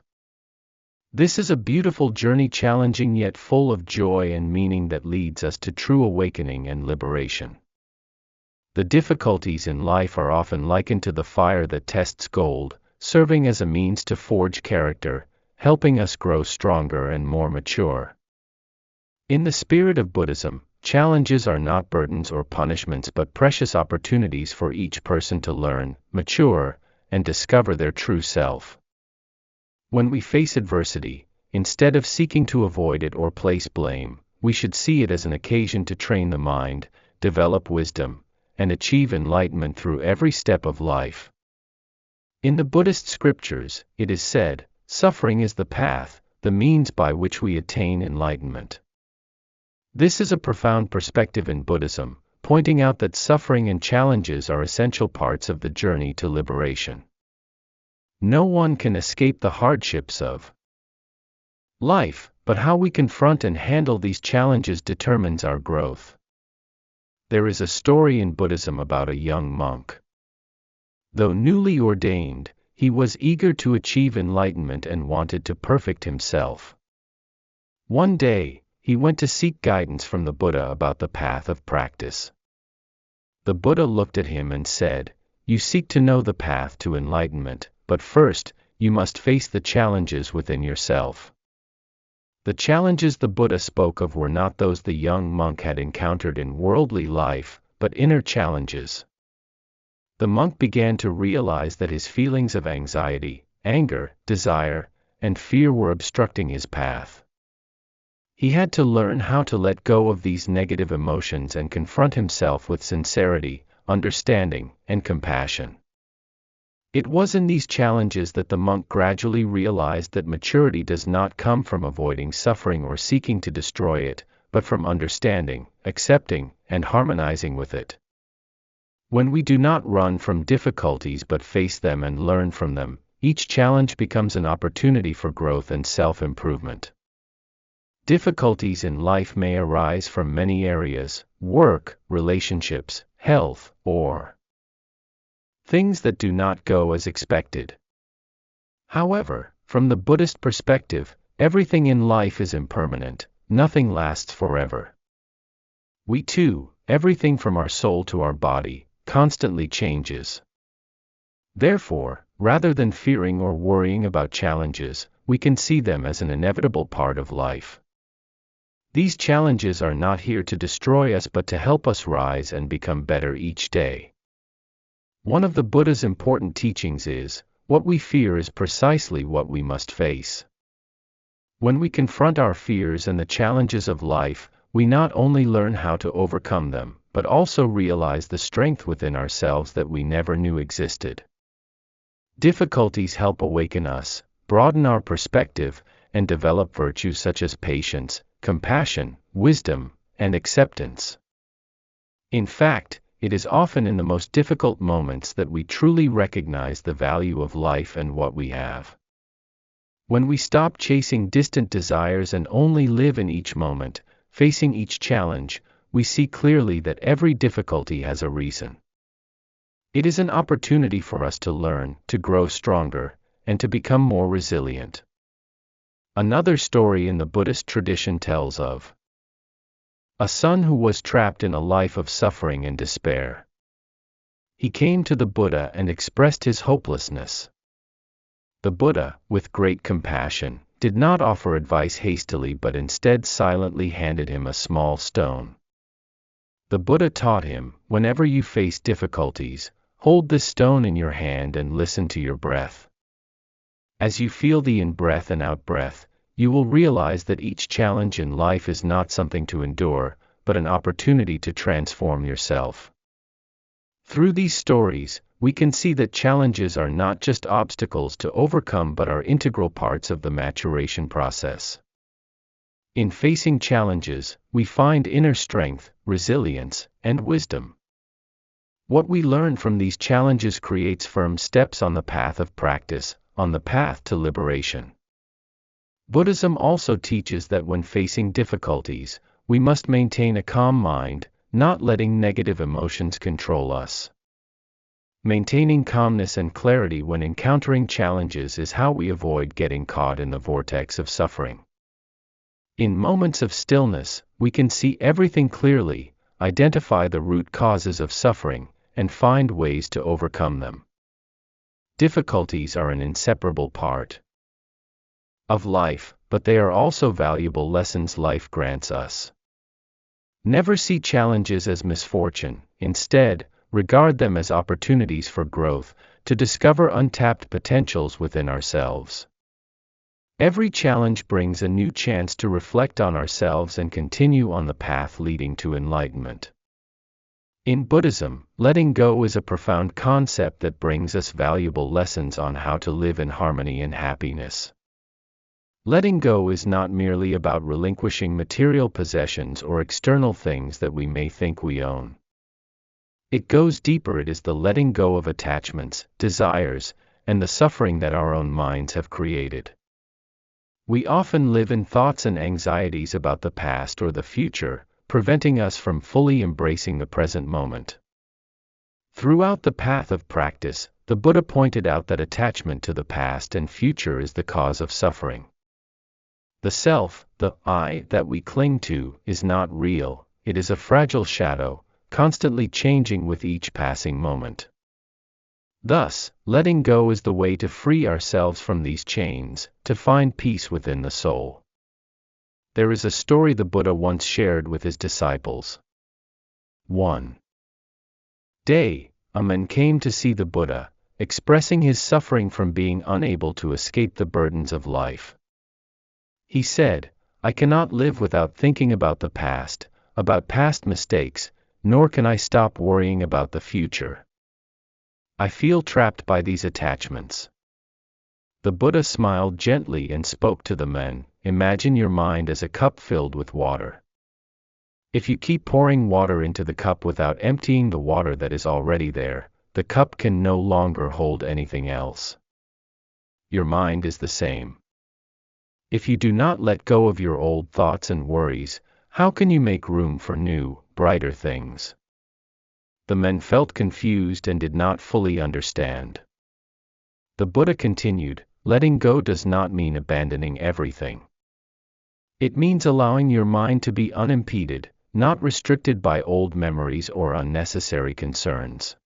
Speaker 1: This is a beautiful journey, challenging yet full of joy and meaning that leads us to true awakening and liberation. The difficulties in life are often likened to the fire that tests gold, serving as a means to forge character, helping us grow stronger and more mature. In the spirit of Buddhism, challenges are not burdens or punishments but precious opportunities for each person to learn, mature, and discover their true self. When we face adversity, instead of seeking to avoid it or place blame, we should see it as an occasion to train the mind, develop wisdom, and achieve enlightenment through every step of life. In the Buddhist scriptures, it is said, "Suffering is the path, the means by which we attain enlightenment." This is a profound perspective in Buddhism, pointing out that suffering and challenges are essential parts of the journey to liberation. No one can escape the hardships of life, but how we confront and handle these challenges determines our growth. There is a story in Buddhism about a young monk. Though newly ordained, he was eager to achieve enlightenment and wanted to perfect himself. One day, he went to seek guidance from the Buddha about the path of practice. The Buddha looked at him and said, "You seek to know the path to enlightenment, but first, you must face the challenges within yourself." The challenges the Buddha spoke of were not those the young monk had encountered in worldly life, but inner challenges. The monk began to realize that his feelings of anxiety, anger, desire, and fear were obstructing his path. He had to learn how to let go of these negative emotions and confront himself with sincerity, understanding, and compassion. It was in these challenges that the monk gradually realized that maturity does not come from avoiding suffering or seeking to destroy it, but from understanding, accepting, and harmonizing with it. When we do not run from difficulties but face them and learn from them, each challenge becomes an opportunity for growth and self-improvement. Difficulties in life may arise from many areas: work, relationships, health, or things that do not go as expected. However, from the Buddhist perspective, everything in life is impermanent, nothing lasts forever. We too, everything from our soul to our body, constantly changes. Therefore, rather than fearing or worrying about challenges, we can see them as an inevitable part of life. These challenges are not here to destroy us but to help us rise and become better each day. One of the Buddha's important teachings is, what we fear is precisely what we must face. When we confront our fears and the challenges of life, we not only learn how to overcome them, but also realize the strength within ourselves that we never knew existed. Difficulties help awaken us, broaden our perspective, and develop virtues such as patience, compassion, wisdom, and acceptance. In fact, it is often in the most difficult moments that we truly recognize the value of life and what we have. When we stop chasing distant desires and only live in each moment, facing each challenge, we see clearly that every difficulty has a reason. It is an opportunity for us to learn, to grow stronger, and to become more resilient. Another story in the Buddhist tradition tells of a son who was trapped in a life of suffering and despair. He came to the Buddha and expressed his hopelessness. The Buddha, with great compassion, did not offer advice hastily but instead silently handed him a small stone. The Buddha taught him, whenever you face difficulties, hold this stone in your hand and listen to your breath. As you feel the in-breath and out-breath, you will realize that each challenge in life is not something to endure, but an opportunity to transform yourself. Through these stories, we can see that challenges are not just obstacles to overcome but are integral parts of the maturation process. In facing challenges, we find inner strength, resilience, and wisdom. What we learn from these challenges creates firm steps on the path of practice, on the path to liberation. Buddhism also teaches that when facing difficulties, we must maintain a calm mind, not letting negative emotions control us. Maintaining calmness and clarity when encountering challenges is how we avoid getting caught in the vortex of suffering. In moments of stillness, we can see everything clearly, identify the root causes of suffering, and find ways to overcome them. Difficulties are an inseparable part of life, but they are also valuable lessons life grants us. Never see challenges as misfortune, instead, regard them as opportunities for growth, to discover untapped potentials within ourselves. Every challenge brings a new chance to reflect on ourselves and continue on the path leading to enlightenment. In Buddhism, letting go is a profound concept that brings us valuable lessons on how to live in harmony and happiness. Letting go is not merely about relinquishing material possessions or external things that we may think we own. It goes deeper. It is the letting go of attachments, desires, and the suffering that our own minds have created. We often live in thoughts and anxieties about the past or the future, preventing us from fully embracing the present moment. Throughout the path of practice, the Buddha pointed out that attachment to the past and future is the cause of suffering. The self, the I that we cling to, is not real. It is a fragile shadow, constantly changing with each passing moment. Thus, letting go is the way to free ourselves from these chains, to find peace within the soul. There is a story the Buddha once shared with his disciples. One day, a man came to see the Buddha, expressing his suffering from being unable to escape the burdens of life. He said, "I cannot live without thinking about the past, about past mistakes, nor can I stop worrying about the future. I feel trapped by these attachments." The Buddha smiled gently and spoke to the man, "Imagine your mind as a cup filled with water. If you keep pouring water into the cup without emptying the water that is already there, the cup can no longer hold anything else. Your mind is the same. If you do not let go of your old thoughts and worries, how can you make room for new, brighter things?" The men felt confused and did not fully understand. The Buddha continued, "Letting go does not mean abandoning everything. It means allowing your mind to be unimpeded, not restricted by old memories or unnecessary concerns.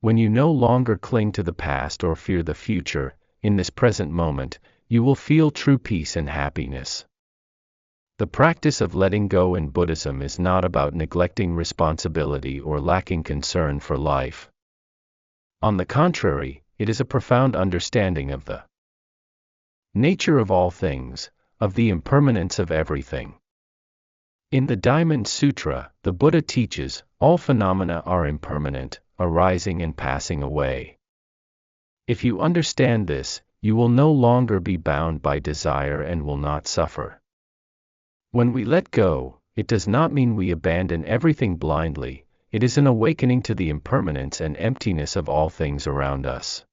Speaker 1: When you no longer cling to the past or fear the future, in this present moment, you will feel true peace and happiness." The practice of letting go in Buddhism is not about neglecting responsibility or lacking concern for life. On the contrary, it is a profound understanding of the nature of all things, of the impermanence of everything. In the Diamond Sutra, the Buddha teaches, all phenomena are impermanent, arising and passing away. If you understand this, you will no longer be bound by desire and will not suffer. When we let go, it does not mean we abandon everything blindly. It is an awakening to the impermanence and emptiness of all things around us.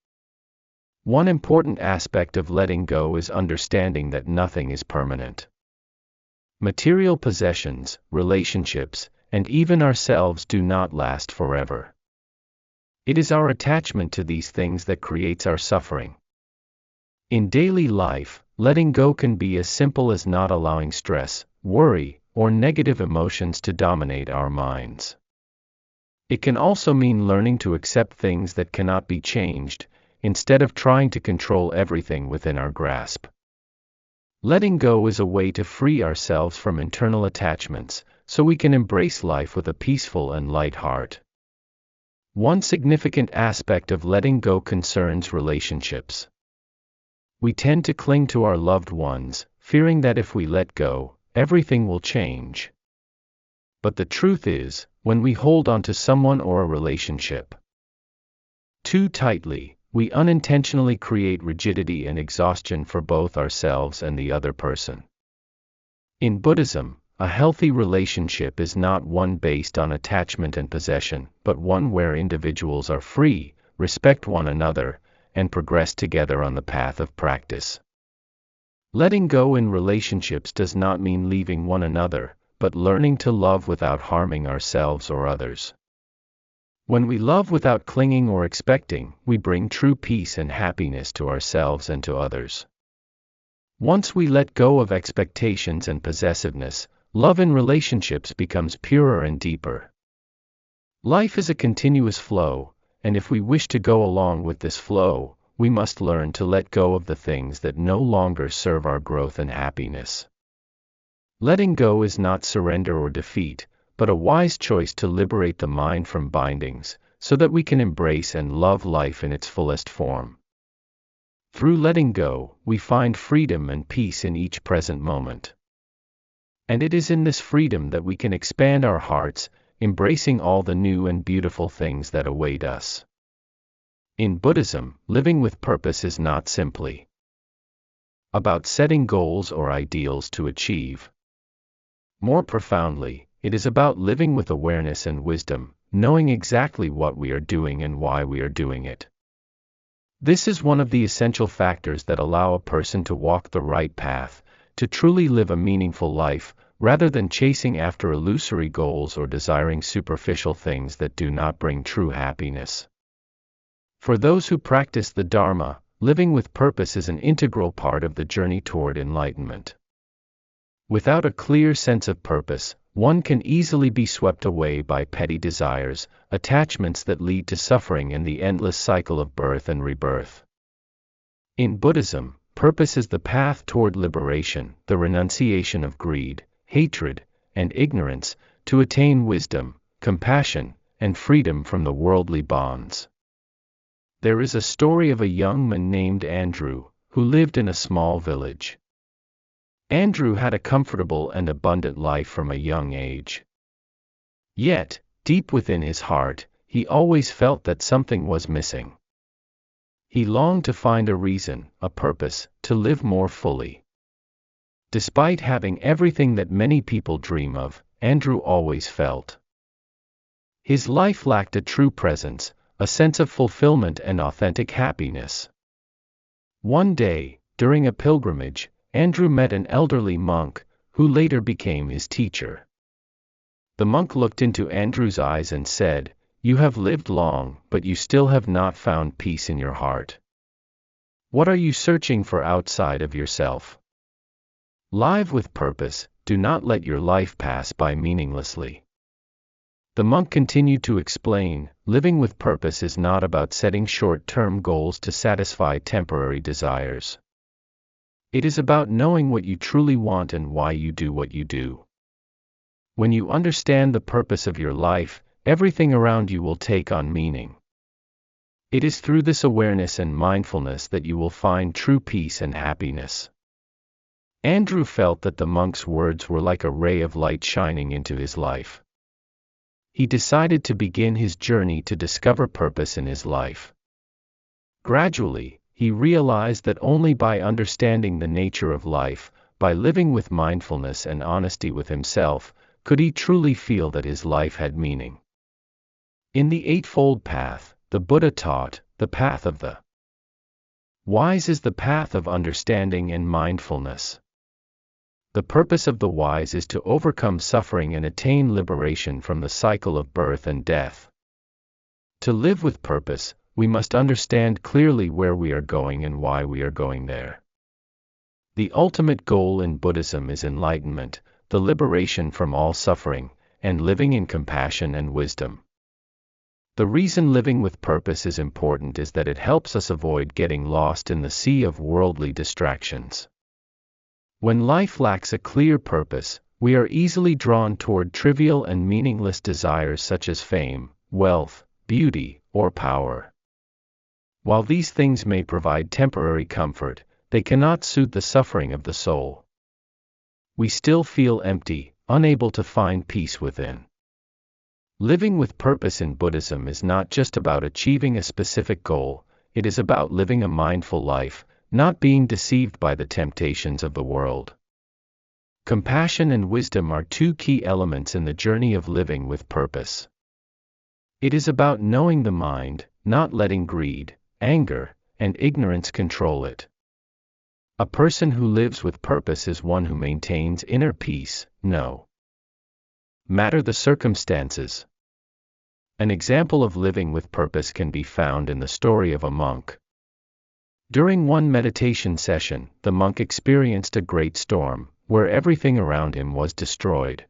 Speaker 1: One important aspect of letting go is understanding that nothing is permanent. Material possessions, relationships, and even ourselves do not last forever. It is our attachment to these things that creates our suffering. In daily life, letting go can be as simple as not allowing stress, worry, or negative emotions to dominate our minds. It can also mean learning to accept things that cannot be changed, instead of trying to control everything within our grasp. Letting go is a way to free ourselves from internal attachments, so we can embrace life with a peaceful and light heart. One significant aspect of letting go concerns relationships. We tend to cling to our loved ones, fearing that if we let go, everything will change. But the truth is, when we hold on to someone or a relationship too tightly, we unintentionally create rigidity and exhaustion for both ourselves and the other person. In Buddhism, a healthy relationship is not one based on attachment and possession, but one where individuals are free, respect one another, and progress together on the path of practice. Letting go in relationships does not mean leaving one another, but learning to love without harming ourselves or others. When we love without clinging or expecting, we bring true peace and happiness to ourselves and to others. Once we let go of expectations and possessiveness, love in relationships becomes purer and deeper. Life is a continuous flow, and if we wish to go along with this flow, we must learn to let go of the things that no longer serve our growth and happiness. Letting go is not surrender or defeat, but a wise choice to liberate the mind from bindings, so that we can embrace and love life in its fullest form. Through letting go, we find freedom and peace in each present moment. And it is in this freedom that we can expand our hearts, embracing all the new and beautiful things that await us. In Buddhism, living with purpose is not simply about setting goals or ideals to achieve. More profoundly, it is about living with awareness and wisdom, knowing exactly what we are doing and why we are doing it. This is one of the essential factors that allow a person to walk the right path, to truly live a meaningful life, rather than chasing after illusory goals or desiring superficial things that do not bring true happiness. For those who practice the Dharma, living with purpose is an integral part of the journey toward enlightenment. Without a clear sense of purpose, one can easily be swept away by petty desires, attachments that lead to suffering and the endless cycle of birth and rebirth. In Buddhism, purpose is the path toward liberation, the renunciation of greed, hatred, and ignorance, to attain wisdom, compassion, and freedom from the worldly bonds. There is a story of a young man named Andrew, who lived in a small village. Andrew had a comfortable and abundant life from a young age. Yet, deep within his heart, he always felt that something was missing. He longed to find a reason, a purpose, to live more fully. Despite having everything that many people dream of, Andrew always felt his life lacked a true presence, a sense of fulfillment and authentic happiness. One day, during a pilgrimage, Andrew met an elderly monk, who later became his teacher. The monk looked into Andrew's eyes and said, "You have lived long, but you still have not found peace in your heart. What are you searching for outside of yourself? Live with purpose, do not let your life pass by meaninglessly." The monk continued to explain, living with purpose is not about setting short-term goals to satisfy temporary desires. It is about knowing what you truly want and why you do what you do. When you understand the purpose of your life, everything around you will take on meaning. It is through this awareness and mindfulness that you will find true peace and happiness. Andrew felt that the monk's words were like a ray of light shining into his life. He decided to begin his journey to discover purpose in his life. Gradually, he realized that only by understanding the nature of life, by living with mindfulness and honesty with himself, could he truly feel that his life had meaning. In the Eightfold Path, the Buddha taught, the path of the wise is the path of understanding and mindfulness. The purpose of the wise is to overcome suffering and attain liberation from the cycle of birth and death. To live with purpose, we must understand clearly where we are going and why we are going there. The ultimate goal in Buddhism is enlightenment, the liberation from all suffering, and living in compassion and wisdom. The reason living with purpose is important is that it helps us avoid getting lost in the sea of worldly distractions. When life lacks a clear purpose, we are easily drawn toward trivial and meaningless desires such as fame, wealth, beauty, or power. While these things may provide temporary comfort, they cannot soothe the suffering of the soul. We still feel empty, unable to find peace within. Living with purpose in Buddhism is not just about achieving a specific goal, it is about living a mindful life, not being deceived by the temptations of the world. Compassion and wisdom are two key elements in the journey of living with purpose. It is about knowing the mind, not letting greed, anger, and ignorance control it. A person who lives with purpose is one who maintains inner peace, no matter the circumstances. An example of living with purpose can be found in the story of a monk. During one meditation session, the monk experienced a great storm, where everything around him was destroyed.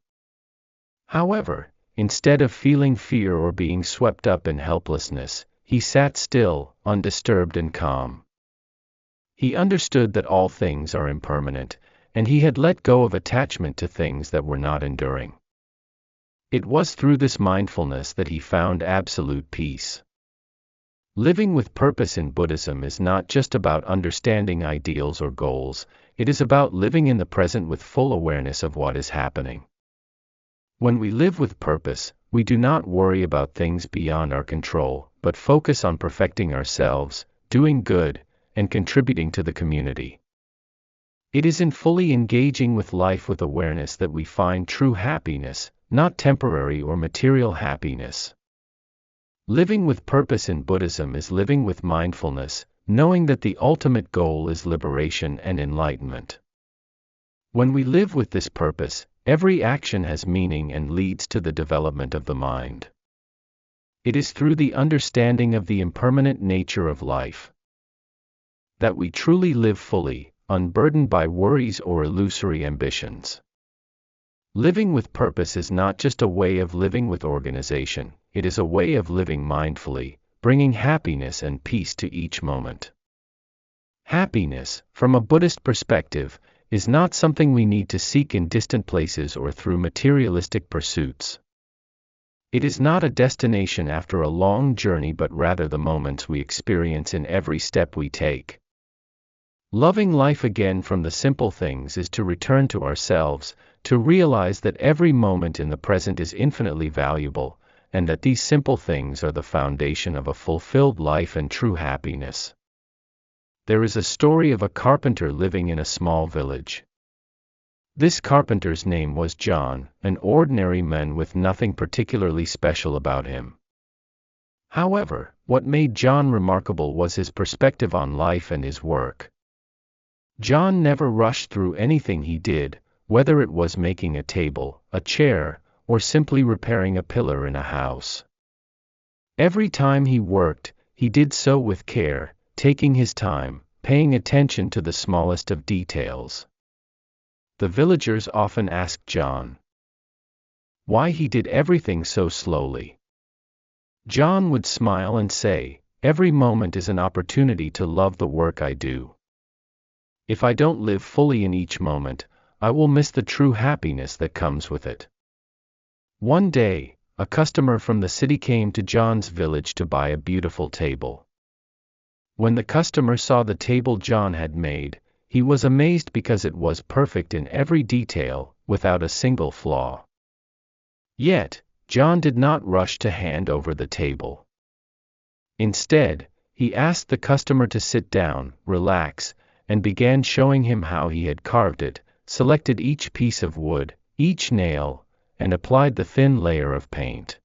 Speaker 1: However, instead of feeling fear or being swept up in helplessness, he sat still, undisturbed and calm. He understood that all things are impermanent, and he had let go of attachment to things that were not enduring. It was through this mindfulness that he found absolute peace. Living with purpose in Buddhism is not just about understanding ideals or goals, it is about living in the present with full awareness of what is happening. When we live with purpose, we do not worry about things beyond our control, but focus on perfecting ourselves, doing good, and contributing to the community. It is in fully engaging with life with awareness that we find true happiness, not temporary or material happiness. Living with purpose in Buddhism is living with mindfulness, knowing that the ultimate goal is liberation and enlightenment. When we live with this purpose, every action has meaning and leads to the development of the mind. It is through the understanding of the impermanent nature of life that we truly live fully, unburdened by worries or illusory ambitions. Living with purpose is not just a way of living with organization, it is a way of living mindfully, bringing happiness and peace to each moment. Happiness, from a Buddhist perspective, is not something we need to seek in distant places or through materialistic pursuits. It is not a destination after a long journey but rather the moments we experience in every step we take. Loving life again from the simple things is to return to ourselves, to realize that every moment in the present is infinitely valuable, and that these simple things are the foundation of a fulfilled life and true happiness. There is a story of a carpenter living in a small village. This carpenter's name was John, an ordinary man with nothing particularly special about him. However, what made John remarkable was his perspective on life and his work. John never rushed through anything he did, whether it was making a table, a chair, or simply repairing a pillar in a house. Every time he worked, he did so with care, taking his time, paying attention to the smallest of details. The villagers often asked John why he did everything so slowly. John would smile and say, "Every moment is an opportunity to love the work I do. If I don't live fully in each moment, I will miss the true happiness that comes with it." One day, a customer from the city came to John's village to buy a beautiful table. When the customer saw the table John had made, he was amazed because it was perfect in every detail, without a single flaw. Yet, John did not rush to hand over the table. Instead, he asked the customer to sit down, relax, and began showing him how he had carved it, selected each piece of wood, each nail, and applied the thin layer of paint.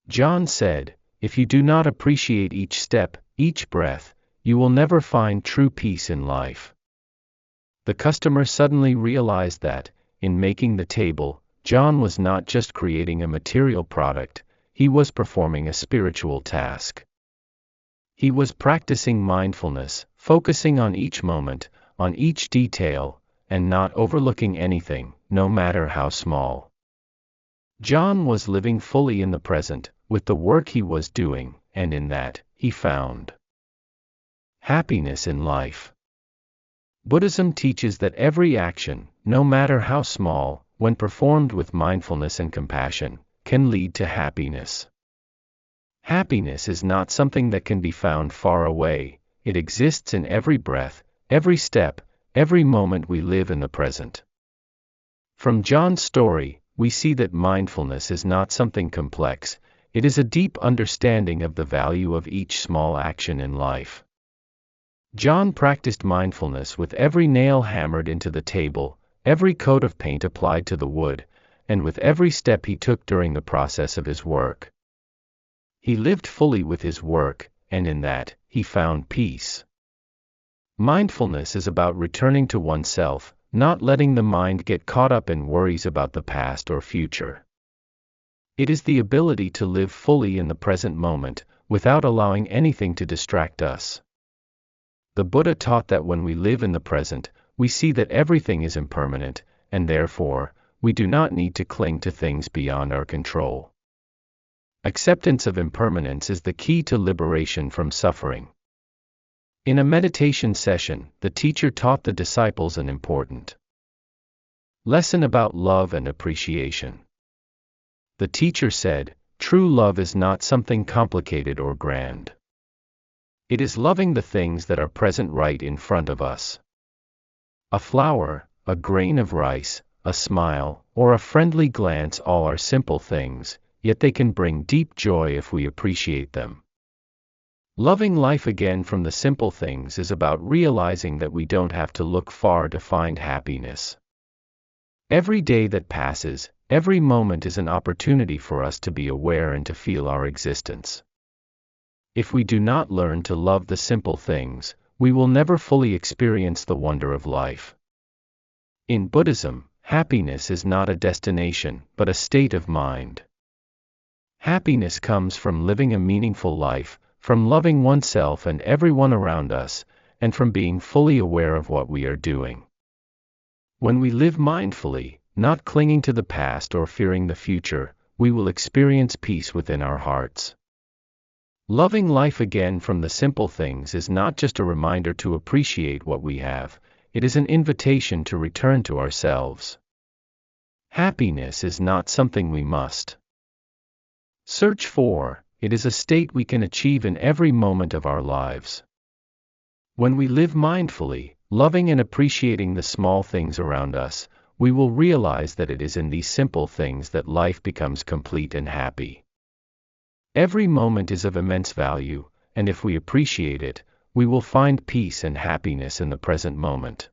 Speaker 1: John said, "If you do not appreciate each step, each breath, you will never find true peace in life." The customer suddenly realized that, in making the table, John was not just creating a material product, he was performing a spiritual task. He was practicing mindfulness, focusing on each moment, on each detail, and not overlooking anything, no matter how small. John was living fully in the present, with the work he was doing, and in that, he found happiness in life. Buddhism teaches that every action, no matter how small, when performed with mindfulness and compassion, can lead to happiness. Happiness is not something that can be found far away, it exists in every breath, every step, every moment we live in the present. From John's story, we see that mindfulness is not something complex, it is a deep understanding of the value of each small action in life. John practiced mindfulness with every nail hammered into the table, every coat of paint applied to the wood, and with every step he took during the process of his work. He lived fully with his work, and in that, he found peace. Mindfulness is about returning to oneself, not letting the mind get caught up in worries about the past or future. It is the ability to live fully in the present moment, without allowing anything to distract us. The Buddha taught that when we live in the present, we see that everything is impermanent, and therefore, we do not need to cling to things beyond our control. Acceptance of impermanence is the key to liberation from suffering. In a meditation session, the teacher taught the disciples an important lesson about love and appreciation. The teacher said, "True love is not something complicated or grand. It is loving the things that are present right in front of us. A flower, a grain of rice, a smile, or a friendly glance all are simple things, yet they can bring deep joy if we appreciate them." Loving life again from the simple things is about realizing that we don't have to look far to find happiness. Every day that passes, every moment is an opportunity for us to be aware and to feel our existence. If we do not learn to love the simple things, we will never fully experience the wonder of life. In Buddhism, happiness is not a destination, but a state of mind. Happiness comes from living a meaningful life, from loving oneself and everyone around us, and from being fully aware of what we are doing. When we live mindfully, not clinging to the past or fearing the future, we will experience peace within our hearts. Loving life again from the simple things is not just a reminder to appreciate what we have, it is an invitation to return to ourselves. Happiness is not something we must search for, it is a state we can achieve in every moment of our lives. When we live mindfully, loving and appreciating the small things around us, we will realize that it is in these simple things that life becomes complete and happy. Every moment is of immense value, and if we appreciate it, we will find peace and happiness in the present moment.